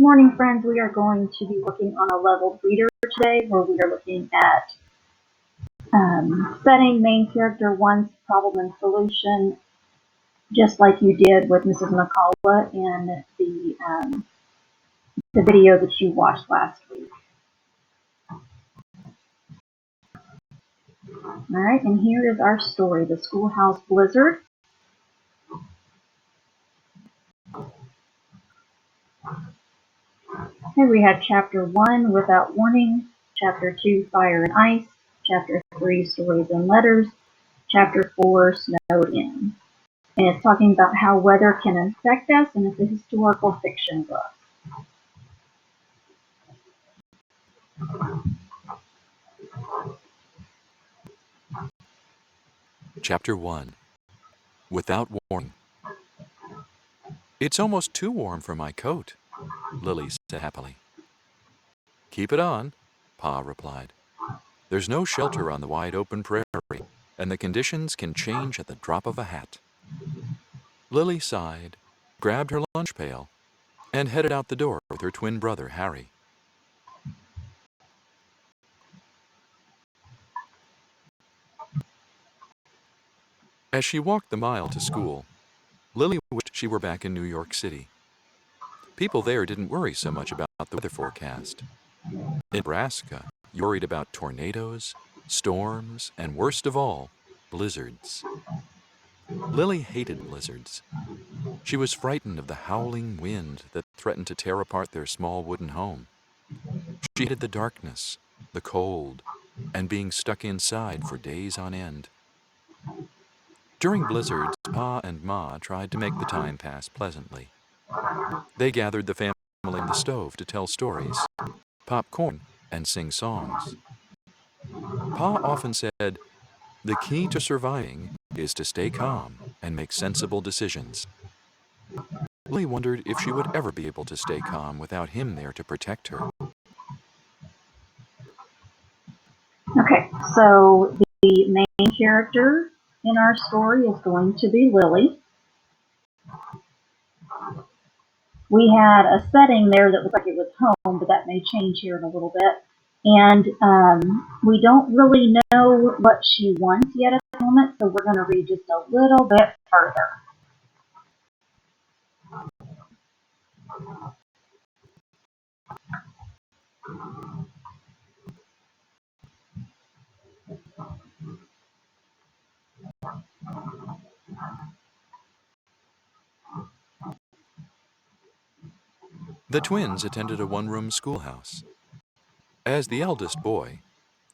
morning, friends. We are going to be working on a leveled reader today where we are looking at setting main character 1's problem and solution, just like you did with Mrs. McCullough in the video that you watched last week. All right, and here is our story, The Schoolhouse Blizzard. Here we have Chapter 1, Without Warning, Chapter 2, Fire and Ice, Chapter 3, Stories and Letters, Chapter 4, Snowed In. And it's talking about how weather can affect us, and it's a historical fiction book. Chapter 1. Without Warning. "It's almost too warm for my coat," Lily said happily. "Keep it on," Pa replied. "There's no shelter on the wide open prairie, and the conditions can change at the drop of a hat." Lily sighed, grabbed her lunch pail, and headed out the door with her twin brother, Harry. As she walked the mile to school, Lily wished she were back in New York City. People there didn't worry so much about the weather forecast. In Nebraska, you worried about tornadoes, storms, and worst of all, blizzards. Lily hated blizzards. She was frightened of the howling wind that threatened to tear apart their small wooden home. She hated the darkness, the cold, and being stuck inside for days on end. During blizzards, Pa and Ma tried to make the time pass pleasantly. They gathered the family on the stove to tell stories, pop corn, and sing songs. Pa often said, "The key to surviving is to stay calm and make sensible decisions." Lily wondered if she would ever be able to stay calm without him there to protect her. Okay, so the main character in our story is going to be Lily. We had a setting there that looked like it was home, but that may change here in a little bit. And we don't really know what she wants yet at the moment, so we're going to read just a little bit further. The twins attended a one-room schoolhouse. As the eldest boy,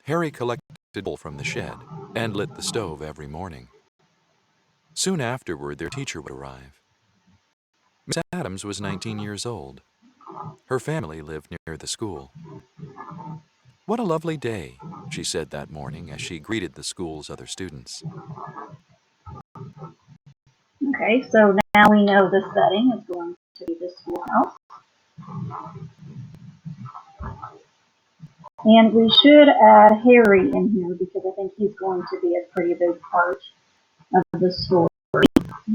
Harry collected wool from the shed and lit the stove every morning. Soon afterward, their teacher would arrive. Miss Adams was 19 years old. Her family lived near the school. "What a lovely day," she said that morning as she greeted the school's other students. Okay, so now we know the setting is going to be the schoolhouse. And we should add Harry in here because I think he's going to be a pretty big part of the story.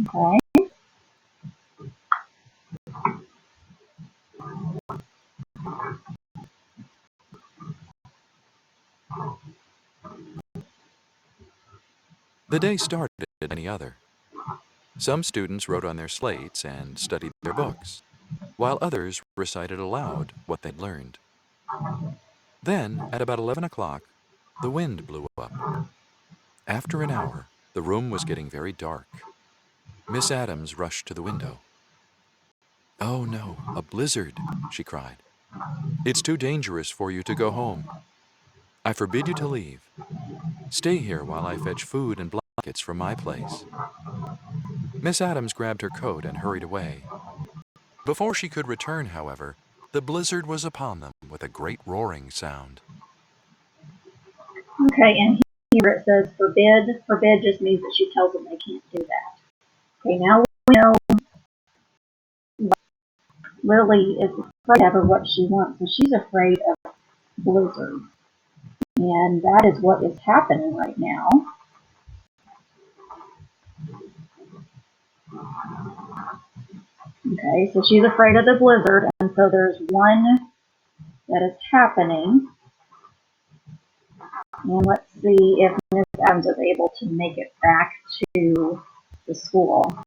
Okay. The day started as any other. Some students wrote on their slates and studied their books, while others recited aloud what they'd learned. Then, at about 11 o'clock, the wind blew up. After an hour, the room was getting very dark. Miss Adams rushed to the window. "Oh no, a blizzard," she cried. "It's too dangerous for you to go home. I forbid you to leave. Stay here while I fetch food and blankets from my place." Miss Adams grabbed her coat and hurried away. Before she could return, however, the blizzard was upon them with a great roaring sound. Okay, and here it says forbid. Forbid just means that she tells them they can't do that. Okay, now we know Lily is afraid of her what she wants, so she's afraid of blizzards. And that is what is happening right now. Okay, so she's afraid of the blizzard, and so there's one that is happening. And let's see if Miss Adams is able to make it back to the school.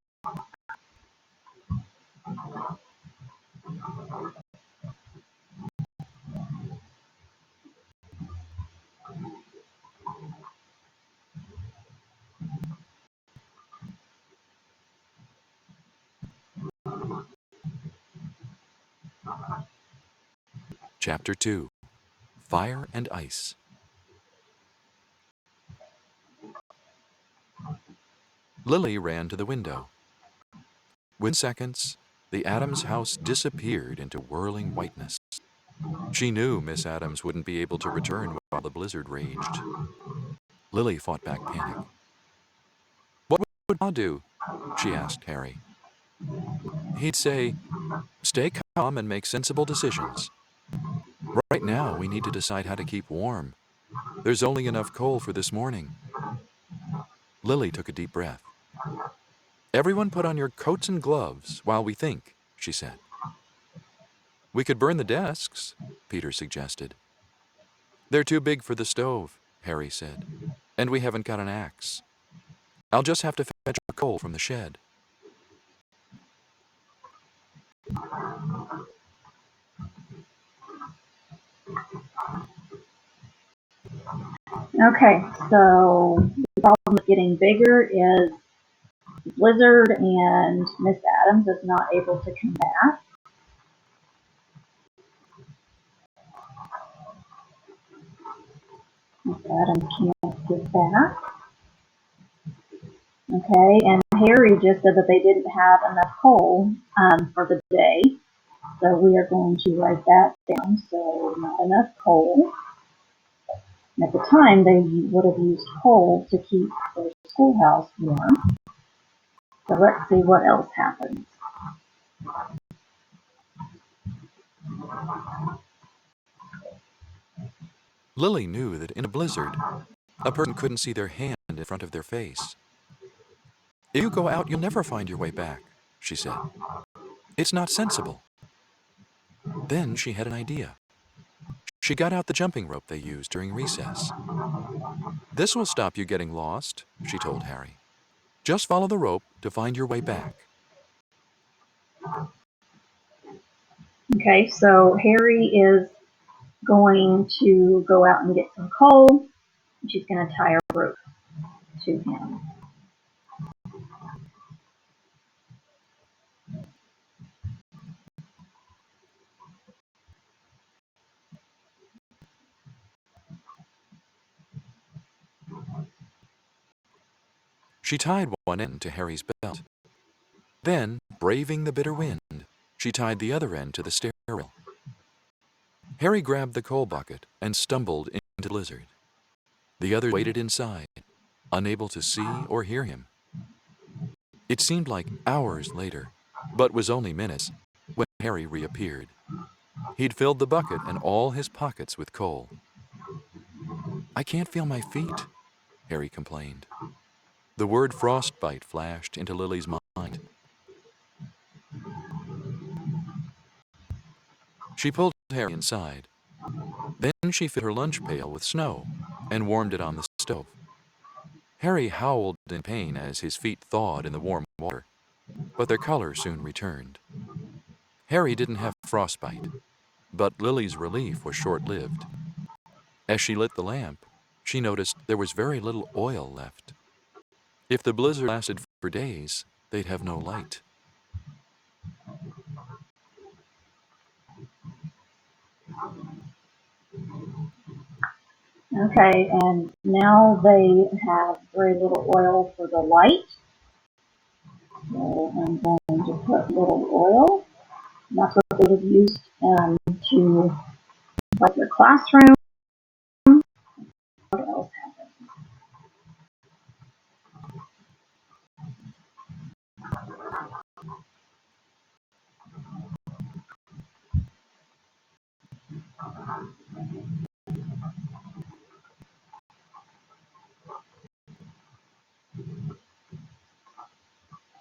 Chapter 2. Fire and Ice. Lily ran to the window. Within seconds, the Adams house disappeared into whirling whiteness. She knew Miss Adams wouldn't be able to return while the blizzard raged. Lily fought back panic. What would Ma do? She asked Harry. He'd say, "Stay calm and make sensible decisions. Right now, we need to decide how to keep warm. There's only enough coal for this morning." Lily took a deep breath. "Everyone put on your coats and gloves while we think," she said. "We could burn the desks," Peter suggested. "They're too big for the stove," Harry said, "and we haven't got an axe. I'll just have to fetch coal from the shed." Okay, so the problem with getting bigger is the blizzard, and Miss Adams is not able to come back. Miss Adams can't get back. Okay, and Harry just said that they didn't have enough coal for the day. So we are going to write that down. So not enough coal. And at the time, they would have used coal to keep their schoolhouse warm. So let's see what else happens. Lily knew that in a blizzard, a person couldn't see their hand in front of their face. "If you go out, you'll never find your way back," she said. "It's not sensible." Then she had an idea. She got out the jumping rope they used during recess. "This will stop you getting lost," she told Harry. "Just follow the rope to find your way back." Okay, so Harry is going to go out and get some coal. And she's going to tie a rope to him. She tied one end to Harry's belt. Then, braving the bitter wind, she tied the other end to the stair rail. Harry grabbed the coal bucket and stumbled into the blizzard. The others waited inside, unable to see or hear him. It seemed like hours later, but was only minutes, when Harry reappeared. He'd filled the bucket and all his pockets with coal. "I can't feel my feet," Harry complained. The word frostbite flashed into Lily's mind. She pulled Harry inside. Then she filled her lunch pail with snow and warmed it on the stove. Harry howled in pain as his feet thawed in the warm water, but their color soon returned. Harry didn't have frostbite, but Lily's relief was short-lived. As she lit the lamp, she noticed there was very little oil left. If the blizzard lasted for days, they'd have no light. Okay, and now they have very little oil for the light. So I'm going to put little oil. And that's what they would have used to light their classroom. What else happened?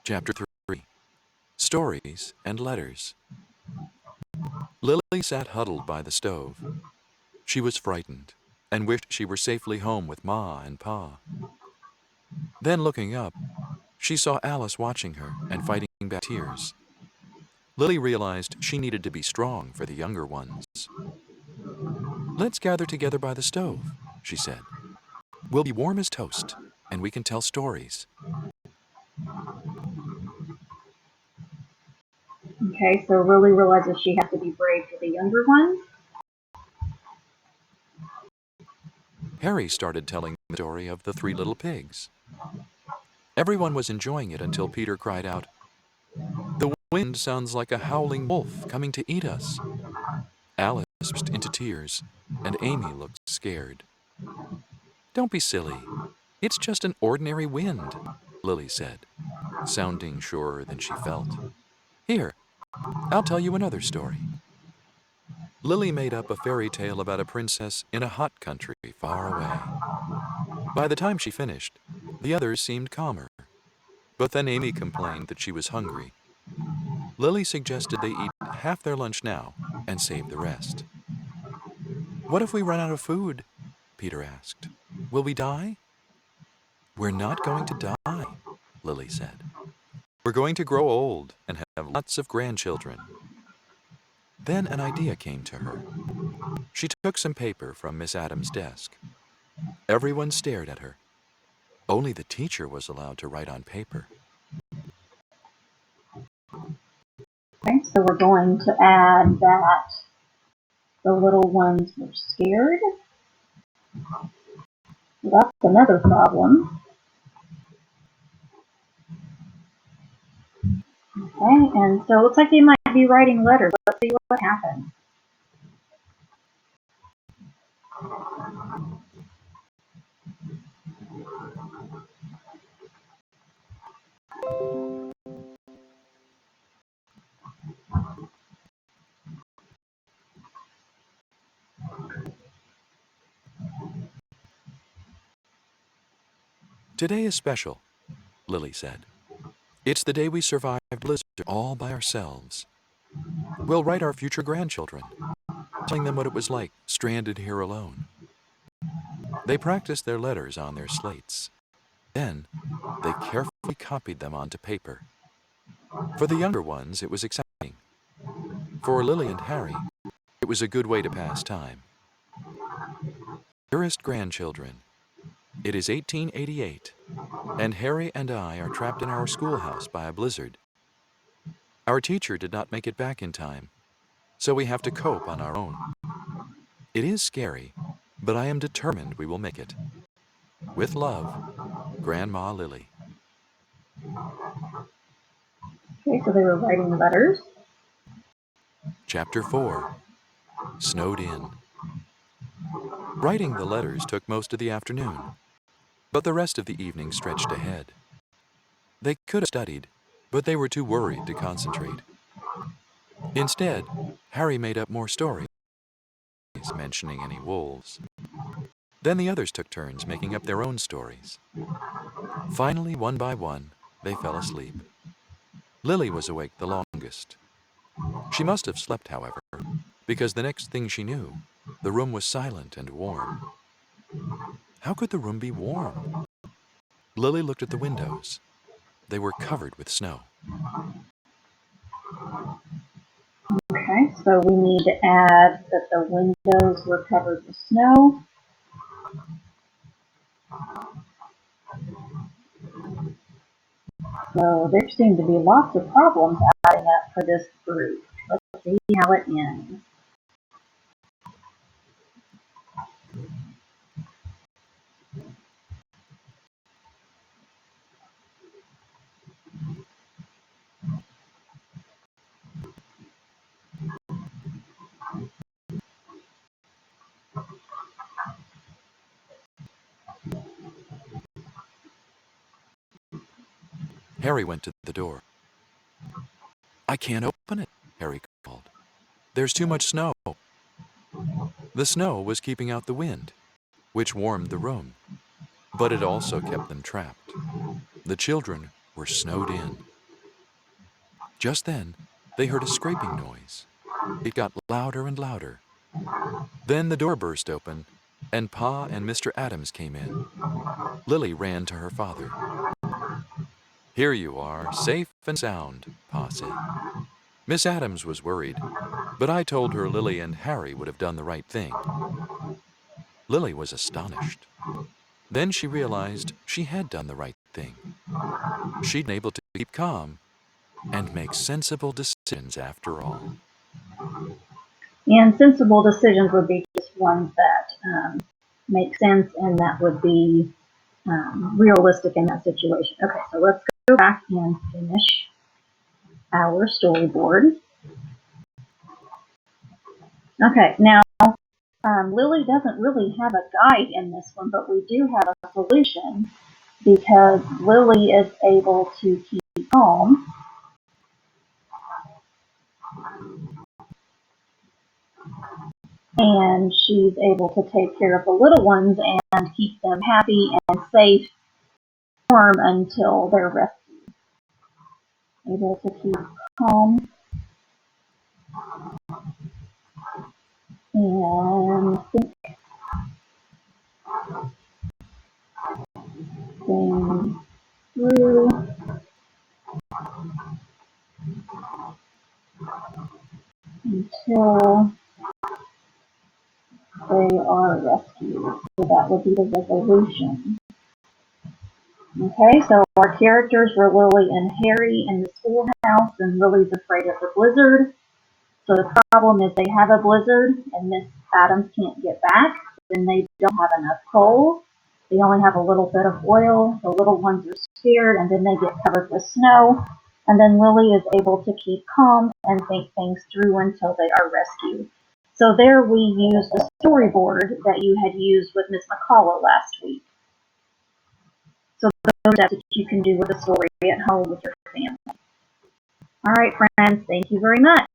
Chapter 3. Stories and Letters. Lily sat huddled by the stove. She was frightened and wished she were safely home with Ma and Pa. Then looking up, she saw Alice watching her and fighting back tears. Lily realized she needed to be strong for the younger ones. "Let's gather together by the stove," she said. "We'll be warm as toast, and we can tell stories." Okay, so Lily realizes she has to be brave for the younger ones. Harry started telling the story of the three little pigs. Everyone was enjoying it until Peter cried out, "The wind sounds like a howling wolf coming to eat us." Alice burst into tears, and Amy looked scared. "Don't be silly. It's just an ordinary wind," Lily said, sounding surer than she felt. "Here, I'll tell you another story." Lily made up a fairy tale about a princess in a hot country far away. By the time she finished, the others seemed calmer. But then Amy complained that she was hungry. Lily suggested they eat half their lunch now and save the rest. "What if we run out of food?" Peter asked. "Will we die?" "We're not going to die," Lily said. "We're going to grow old and have lots of grandchildren." Then an idea came to her. She took some paper from Miss Adams' desk. Everyone stared at her. Only the teacher was allowed to write on paper. Okay, so we're going to add that the little ones were scared. So that's another problem. Okay, and so it looks like they might be writing letters. Let's see what happens. "Today is special," Lily said. "It's the day we survived a blizzard all by ourselves. We'll write our future grandchildren, telling them what it was like stranded here alone." They practiced their letters on their slates. Then they carefully copied them onto paper. For the younger ones, it was exciting. For Lily and Harry, it was a good way to pass time. "Dearest grandchildren, it is 1888, and Harry and I are trapped in our schoolhouse by a blizzard. Our teacher did not make it back in time, so we have to cope on our own. It is scary, but I am determined we will make it. With love, Grandma Lily." Okay, so they were writing letters. Chapter 4. Snowed In. Writing the letters took most of the afternoon, but the rest of the evening stretched ahead. They could have studied, but they were too worried to concentrate. Instead, Harry made up more stories, mentioning any wolves. Then the others took turns making up their own stories. Finally, one by one, they fell asleep. Lily was awake the longest. She must have slept, however, because the next thing she knew, the room was silent and warm. How could the room be warm? Lily looked at the windows. They were covered with snow. Okay, so we need to add that the windows were covered with snow. So there seem to be lots of problems adding up for this group. Let's see how it ends. Harry went to the door. "I can't open it," Harry called. "There's too much snow." The snow was keeping out the wind, which warmed the room, but it also kept them trapped. The children were snowed in. Just then, they heard a scraping noise. It got louder and louder. Then the door burst open, and Pa and Mr. Adams came in. Lily ran to her father. "Here you are, safe and sound," Pa said. "Miss Adams was worried, but I told her Lily and Harry would have done the right thing." Lily was astonished. Then she realized she had done the right thing. She'd been able to keep calm and make sensible decisions after all. And sensible decisions would be just ones that make sense and that would be realistic in that situation. Okay, so let's go back and finish our storyboard. Okay, now Lily doesn't really have a guide in this one, but we do have a solution because Lily is able to keep calm and she's able to take care of the little ones and keep them happy and safe, warm until they're rescued. Able to keep calm and think things through until they are rescued. So that would be the resolution. Okay, so our characters were Lily and Harry in the schoolhouse, and Lily's afraid of the blizzard. So the problem is they have a blizzard, and Miss Adams can't get back, and they don't have enough coal. They only have a little bit of oil. The little ones are scared, and then they get covered with snow. And then Lily is able to keep calm and think things through until they are rescued. So there we used the storyboard that you had used with Miss McCullough last week. So those steps that you can do with a story at home with your family. All right, friends, thank you very much.